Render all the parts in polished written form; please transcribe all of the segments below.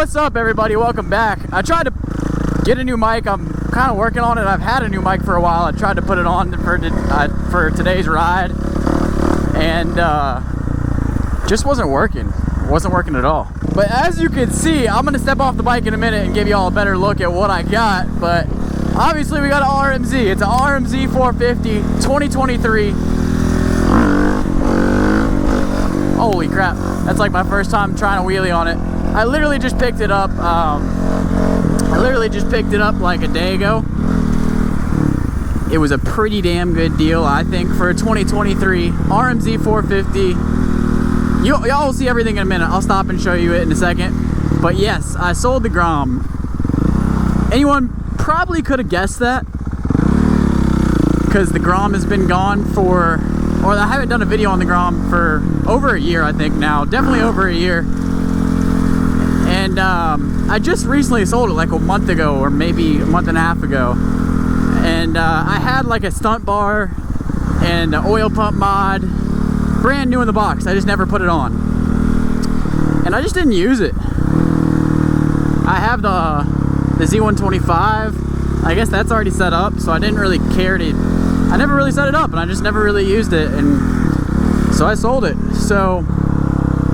What's up, everybody? Welcome back. I tried to get a new mic. I'm kind of working on it. I've had a new mic for a while. I tried to put it on for today's ride, and just wasn't working. It wasn't working at all. But as you can see, I'm gonna step off the bike in a minute and give you all a better look at what I got. But obviously we got an RMZ. It's an RMZ 450 2023. Holy crap, that's like my first time trying to wheelie on it. I literally just picked it up like a day ago. It was a pretty damn good deal, I think, for a 2023 RMZ 450. Y'all will see everything in a minute. I'll stop and show you it in a second. But yes, I sold the Grom. Anyone probably could have guessed that, because the Grom has been gone for, or I haven't done a video on the Grom for over a year, I think now. Definitely over a year. And I just recently sold it like a month ago, or maybe a month and a half ago. And I had like a stunt bar and an oil pump mod, brand new in the box. I just never put it on, and I just didn't use it. I have the Z125. I guess that's already set up, so I didn't really care to. I never really set it up, and I just never really used it, and so I sold it. So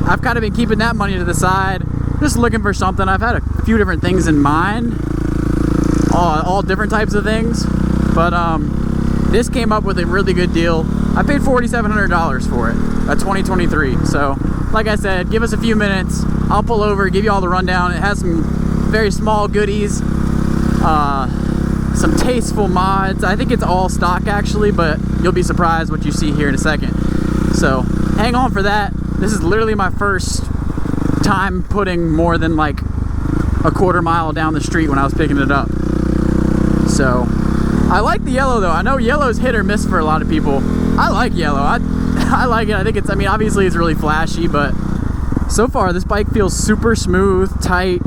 I've kind of been keeping that money to the side, just looking for something. I've had a few different things in mind, all different types of things, but this came up with a really good deal. I paid $4,700 for it, a 2023. So like I said, give us a few minutes, I'll pull over, give you all the rundown. It has some very small goodies, some tasteful mods. I think it's all stock actually, but you'll be surprised what you see here in a second. So hang on for that. This is literally my first time putting more than like a quarter mile down the street when I was picking it up. So I like the yellow though. I know yellow's hit or miss for a lot of people. I like yellow. I like it. I think it's, I mean, obviously it's really flashy, but so far this bike feels super smooth, tight,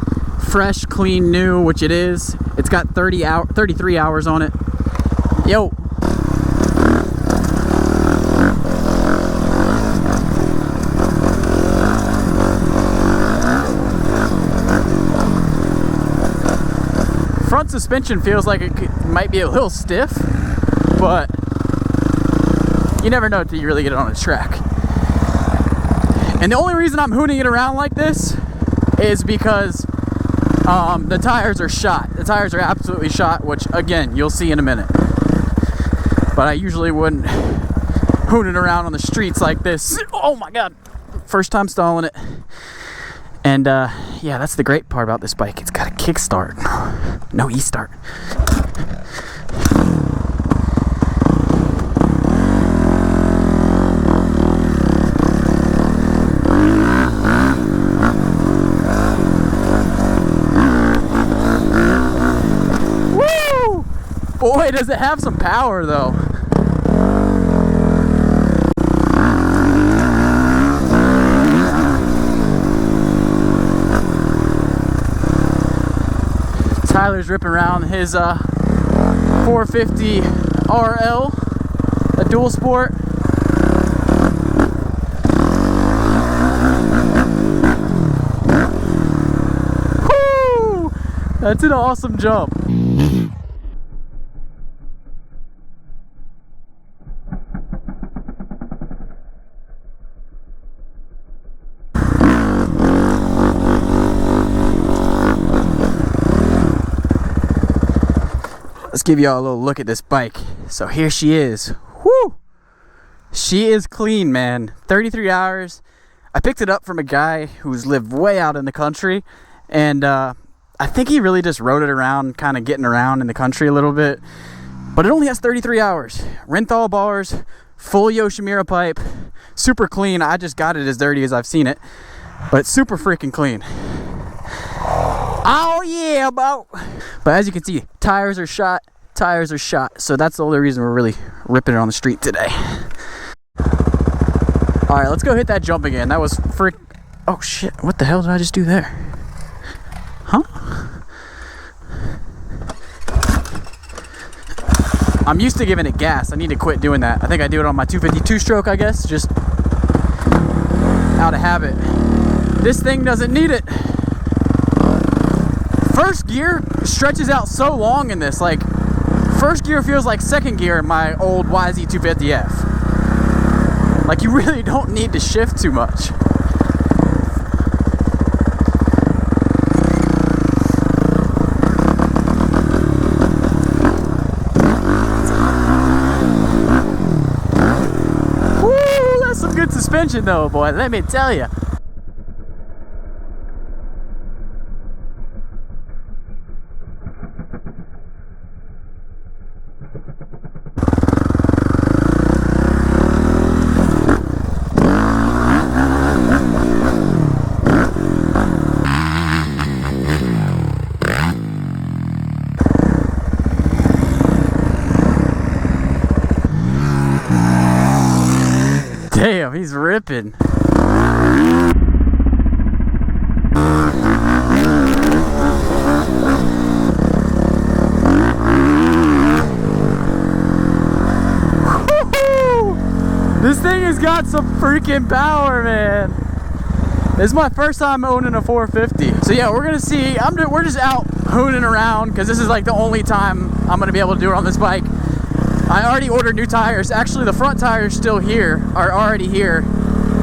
fresh, clean, new, which it is. It's got 33 hours on it. Yo. Front suspension feels like it might be a little stiff, but you never know until you really get it on a track. And the only reason I'm hooning it around like this is because the tires are shot. The tires are absolutely shot, which again, you'll see in a minute. But I usually wouldn't hoon it around on the streets like this. Oh my God, first time stalling it. And yeah, that's the great part about this bike. It's got a kickstart, no e-start. Woo! Boy, does it have some power though. Tyler's ripping around his 450 RL, a dual sport. Woo! That's an awesome jump. Let's give y'all a little look at this bike. So here she is. Woo! She is clean, man. 33 hours. I picked it up from a guy who's lived way out in the country, and I think he really just rode it around, kind of getting around in the country a little bit. But it only has 33 hours. Renthal bars, full Yoshimura pipe, super clean. I just got it as dirty as I've seen it, but super freaking clean. Oh yeah, bro. But as you can see, tires are shot. So that's the only reason we're really ripping it on the street today. All right, let's go hit that jump again. That was oh shit, what the hell did I just do there? Huh? I'm used to giving it gas. I need to quit doing that. I think I do it on my 252 stroke, I guess, just out of habit. This thing doesn't need it. first gear stretches out so long in this. Like, first gear feels like second gear in my old YZ250F. Like, you really don't need to shift too much. Woo, that's some good suspension though, boy, let me tell you. Damn, he's ripping. This thing has got some freaking power, man. This is my first time owning a 450. So yeah, we're gonna see. We're just out hooning around because this is like the only time I'm gonna be able to do it on this bike. I already ordered new tires. Actually, the front tires still here, are already here.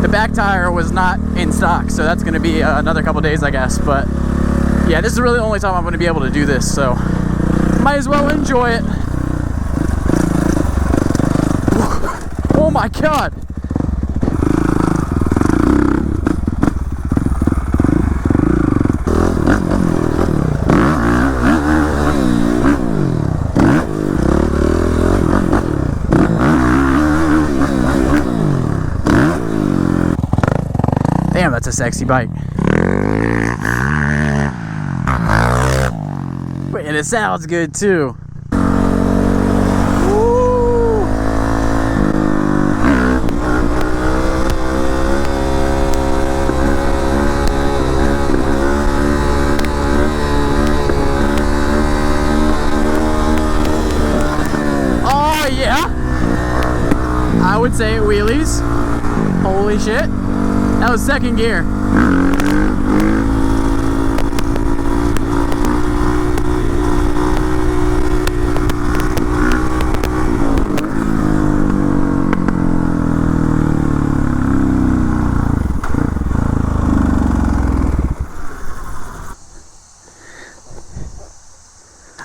The back tire was not in stock, so that's gonna be another couple days, I guess. But yeah, this is really the only time I'm gonna be able to do this, so might as well enjoy it. Oh my God. Damn, that's a sexy bike. And it sounds good too. Woo. Oh yeah, I would say wheelies. Holy shit. That was second gear.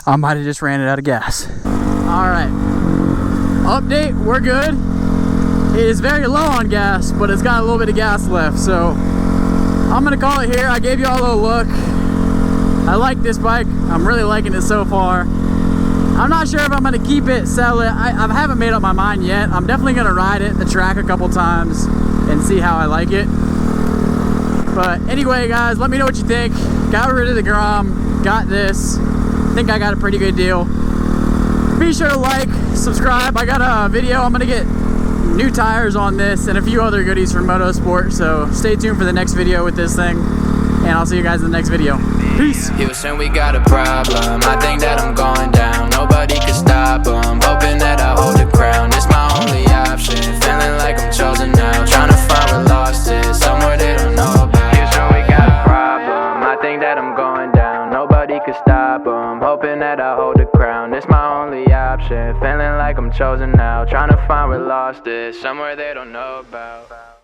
I might have just ran it out of gas. All right, update, we're good. It is very low on gas, but it's got a little bit of gas left, so I'm gonna call it here. I gave you all a little look. I like this bike. I'm really liking it so far. I'm not sure if I'm gonna keep it, sell it. I haven't made up my mind yet. I'm definitely gonna ride it, the track a couple times and see how I like it. But anyway, guys, let me know what you think. Got rid of the Grom, got this. I think I got a pretty good deal. Be sure to like, subscribe. I got a video. I'm gonna get new tires on this and a few other goodies from Motorsport, so stay tuned for the next video with this thing, and I'll see you guys in the next video. Peace. You saying we got a problem, I think that I'm going down. Nobody can stop them, hoping that I hold the crown. It's my only option, feeling like I'm chosen now. Trying to find what lost is, somewhere they don't know about. You saying we got a problem, I think that I'm going down. Nobody can stop them, hoping that I hold the crown. It's my only option, feeling like I'm chosen now. Trying to find what lost is, somewhere they don't know about.